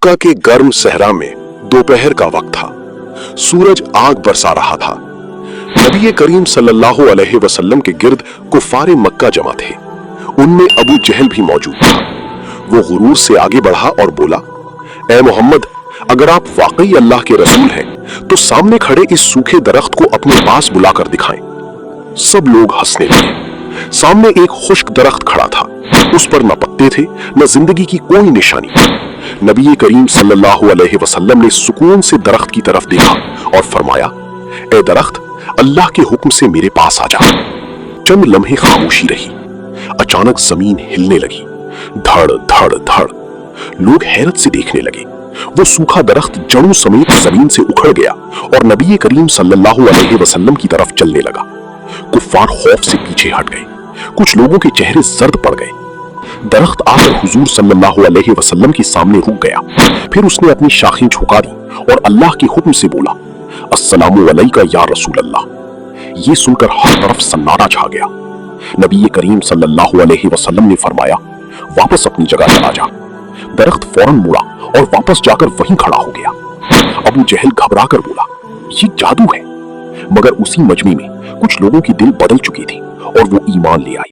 मक्का के गर्म सहरा में दोपहर का वक्त था। सूरज आग बरसा रहा था। नबी करीम सल्लल्लाहु अलैहि वसल्लम के गिर्द कुफारे मक्का जमा थे। उनमें अबू जहल भी मौजूद था। वो गुरूर से आगे बढ़ा और बोला, ए मोहम्मद, अगर आप वाकई अल्लाह के रसूल हैं तो सामने खड़े इस सूखे दरख्त को अपने पास बुलाकर दिखाएं। सब लोग हंसने लगे। सामने एक खुश्क दरख्त खड़ा था। उस पर न पत्ते थे, न जिंदगी की कोई निशानी। नबी करीम सल्लल्लाहु अलैहि वसल्लम ने सुकून से दरख्त की तरफ देखा और फरमाया, ए दरख्त, अल्लाह के हुक्म से मेरे पास आ जा। चंद लम्हे खामोशी रही। अचानक जमीन हिलने लगी। धड़ धड़ धड़। लोग हैरत से देखने लगे। वो सूखा दरख्त जड़ों समेत जमीन से उखड़ गया और नबी करीम सल्लल्लाहु अलैहि वसल्लम की तरफ चलने लगा। कुफ्फार खौफ से पीछे हट गए। कुछ लोगों के चेहरे जर्द पड़ गए। दरख्त आकर हुजूर सल्लल्लाहु अलैहि वसल्लम के सामने रुक गया। फिर उसने अपनी शाखें झुका दी और अल्लाह के हुक्म से बोला, अस्सलामु अलैका या रसूल अल्लाह। ये सुनकर हर तरफ सन्नाटा छा गया। नबी करीम सल्लल्लाहु अलैहि वसल्लम ने फरमाया, वापस अपनी जगह चला जा। दरख्त फौरन मुड़ा और वापस जाकर वहीं खड़ा हो गया। अबू जहल घबरा कर बोला, ये जादू है। मगर उसी मजमे में कुछ लोगों के दिल बदल चुके थे और वो ईमान ले आए।